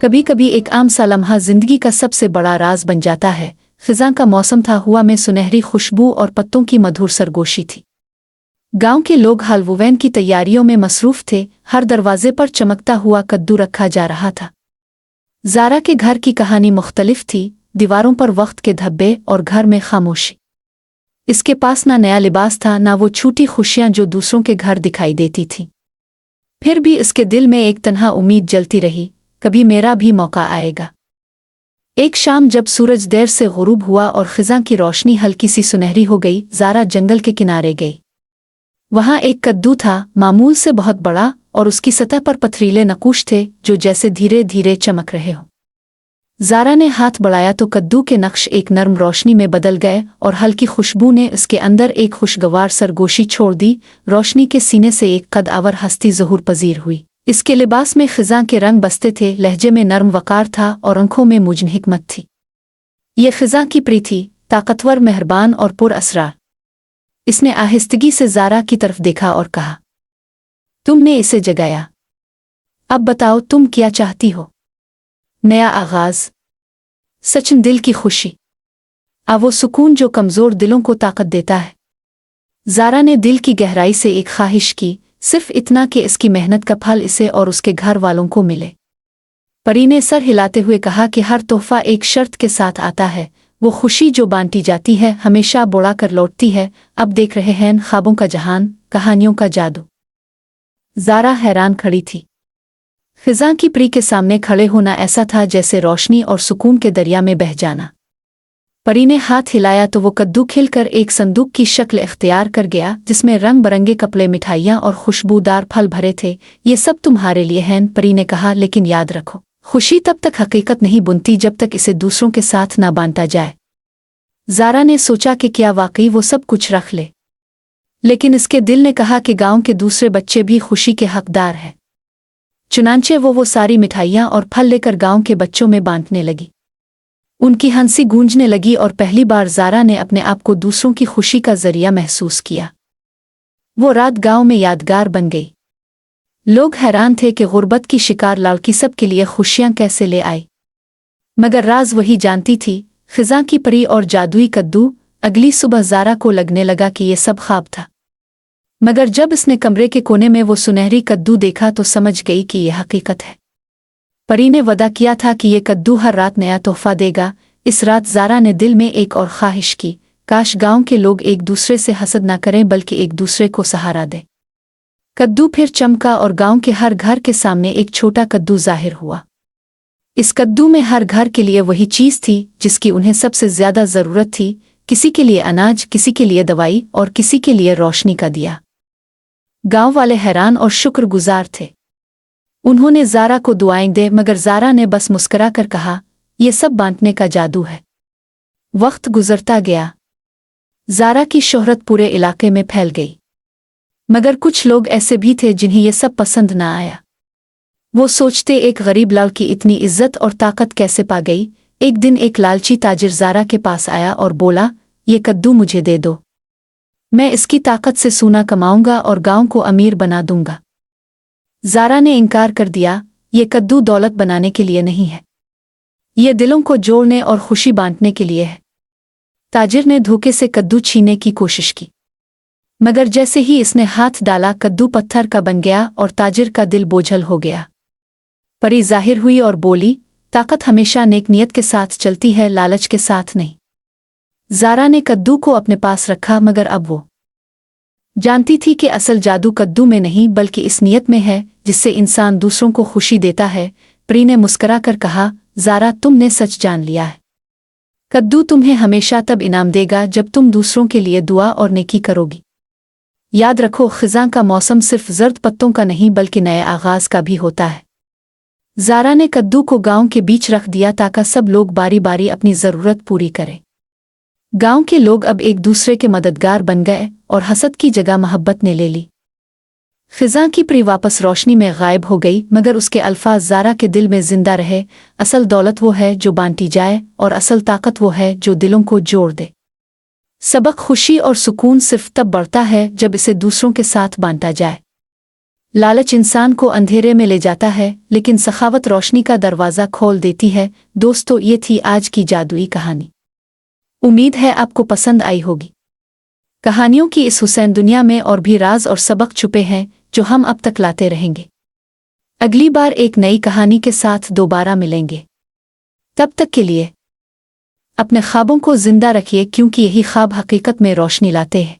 कभी कभी एक आम सा लम्हा जिंदगी का सबसे बड़ा राज बन जाता है। खिज़ां का मौसम था, हवा में सुनहरी खुशबू और पत्तों की मधुर सरगोशी थी। गांव के लोग हलवुवैन की तैयारियों में मसरूफ थे। हर दरवाजे पर चमकता हुआ कद्दू रखा जा रहा था। ज़ारा के घर की कहानी मुख्तलिफ थी। दीवारों पर वक्त के धब्बे और घर में खामोशी। इसके पास ना नया लिबास था, ना वो छूटी खुशियां जो दूसरों के घर दिखाई देती थीं। फिर भी इसके दिल में एक तन्हा उम्मीद जलती रही, कभी मेरा भी मौका आएगा। एक शाम जब सूरज देर से गुरूब हुआ और खिज़ां की रोशनी हल्की सी सुनहरी हो गई, ज़ारा जंगल के किनारे गई। वहां एक कद्दू था, मामूल से बहुत बड़ा, और उसकी सतह पर पथरीले नकूश थे जो जैसे धीरे धीरे चमक रहे हों। ज़ारा ने हाथ बढ़ाया तो कद्दू के नक्श एक नर्म रोशनी में बदल गए और हल्की खुशबू ने उसके अंदर एक खुशगवार सरगोशी छोड़ दी। रोशनी के सीने से एक कद-आवर हस्ती ज़ुहूर पजीर हुई। इसके लिबास में खिज़ां के रंग बसते थे, लहजे में नर्म वकार था और आंखों में मुजन हिकमत थी। ये खिज़ां की प्री थी, ताकतवर, मेहरबान और पुरअसरार। इसने आहिस्तगी से ज़ारा की तरफ देखा और कहा, तुमने इसे जगाया, अब बताओ तुम क्या चाहती हो? नया आगाज, सचन दिल की खुशी, वो सुकून जो कमज़ोर दिलों को ताकत देता है। ज़ारा ने दिल की गहराई से एक ख्वाहिश की, सिर्फ इतना कि इसकी मेहनत का फल इसे और उसके घर वालों को मिले। परी ने सर हिलाते हुए कहा कि हर तोहफा एक शर्त के साथ आता है, वो खुशी जो बांटी जाती है हमेशा बुढ़ा कर लौटती है। अब देख रहे हैं ख्वाबों का जहान, कहानियों का जादू। ज़ारा हैरान खड़ी थी। खिज़ां की प्री के सामने खड़े होना ऐसा था जैसे रोशनी और सुकून के दरिया में बह जाना। परी ने हाथ हिलाया तो वो कद्दू खिलकर एक संदूक की शक्ल इख्तियार कर गया, जिसमें रंग बरंगे कपड़े, मिठाइयाँ और खुशबूदार फल भरे थे। ये सब तुम्हारे लिए हैं, परी ने कहा, लेकिन याद रखो, खुशी तब तक हकीकत नहीं बनती जब तक इसे दूसरों के साथ ना बांटा जाए। ज़ारा ने सोचा कि क्या वाकई वो सब कुछ रख ले, लेकिन इसके दिल ने कहा कि गांव के दूसरे बच्चे भी खुशी के हकदार हैं। चुनांचे वो सारी मिठाइयाँ और फल लेकर गांव के बच्चों में बांटने लगी। उनकी हंसी गूंजने लगी और पहली बार ज़ारा ने अपने आप को दूसरों की खुशी का जरिया महसूस किया। वो रात गांव में यादगार बन गई। लोग हैरान थे कि गुर्बत की शिकार लड़की सब के लिए खुशियां कैसे ले आई, मगर राज वही जानती थी, खिज़ां की परी और जादुई कद्दू। अगली सुबह ज़ारा को लगने लगा कि ये सब ख्वाब था, मगर जब इसने कमरे के कोने में वो सुनहरी कद्दू देखा तो समझ गई कि यह हकीकत है। परी ने वादा किया था कि ये कद्दू हर रात नया तोहफा देगा। इस रात ज़ारा ने दिल में एक और ख्वाहिश की, काश गांव के लोग एक दूसरे से हसद न करें बल्कि एक दूसरे को सहारा दें। कद्दू फिर चमका और गांव के हर घर के सामने एक छोटा कद्दू जाहिर हुआ। इस कद्दू में हर घर के लिए वही चीज़ थी जिसकी उन्हें सबसे ज्यादा जरूरत थी, किसी के लिए अनाज, किसी के लिए दवाई और किसी के लिए रोशनी का दिया। गांव वाले हैरान और शुक्रगुजार थे। उन्होंने ज़ारा को दुआएं दे, मगर ज़ारा ने बस मुस्कुरा कर कहा, यह सब बांटने का जादू है। वक्त गुजरता गया। ज़ारा की शोहरत पूरे इलाके में फैल गई, मगर कुछ लोग ऐसे भी थे जिन्हें यह सब पसंद न आया। वो सोचते, एक गरीब लड़की इतनी इज्जत और ताकत कैसे पा गई। एक दिन एक लालची ताजिर ज़ारा के पास आया और बोला, ये कद्दू मुझे दे दो, मैं इसकी ताकत से सोना कमाऊंगा और गांव को अमीर बना दूंगा। ज़ारा ने इनकार कर दिया, ये कद्दू दौलत बनाने के लिए नहीं है, ये दिलों को जोड़ने और खुशी बांटने के लिए है। ताजिर ने धोखे से कद्दू छीनने की कोशिश की, मगर जैसे ही इसने हाथ डाला कद्दू पत्थर का बन गया और ताजिर का दिल बोझल हो गया। परी जाहिर हुई और बोली, ताकत हमेशा नेक नियत के साथ चलती है, लालच के साथ नहीं। ज़ारा ने कद्दू को अपने पास रखा, मगर अब वो जानती थी कि असल जादू कद्दू में नहीं बल्कि इस नियत में है जिससे इंसान दूसरों को खुशी देता है। परी ने मुस्कुरा कर कहा, ज़ारा, तुमने सच जान लिया है। कद्दू तुम्हें हमेशा तब इनाम देगा जब तुम दूसरों के लिए दुआ और नेकी करोगी। याद रखो, खिज़ां का मौसम सिर्फ जर्द पत्तों का नहीं बल्कि नए आगाज का भी होता है। ज़ारा ने कद्दू को गांव के बीच रख दिया ताकि सब लोग बारी बारी अपनी ज़रूरत पूरी करें। गांव के लोग अब एक दूसरे के मददगार बन गए और हसद की जगह मोहब्बत ने ले ली। खिज़ां की प्री वापस रोशनी में गायब हो गई, मगर उसके अल्फाज ज़ारा के दिल में जिंदा रहे। असल दौलत वो है जो बांटी जाए और असल ताकत वो है जो दिलों को जोड़ दे। सबक, खुशी और सुकून सिर्फ तब बढ़ता है जब इसे दूसरों के साथ बांटा जाए। लालच इंसान को अंधेरे में ले जाता है, लेकिन सखावत रोशनी का दरवाज़ा खोल देती है। दोस्तों, ये थी आज की जादुई कहानी। उम्मीद है आपको पसंद आई होगी। कहानियों की इस हुसैन दुनिया में और भी राज और सबक छुपे हैं जो हम अब तक लाते रहेंगे। अगली बार एक नई कहानी के साथ दोबारा मिलेंगे। तब तक के लिए अपने ख्वाबों को जिंदा रखिए, क्योंकि यही ख्वाब हकीकत में रोशनी लाते हैं।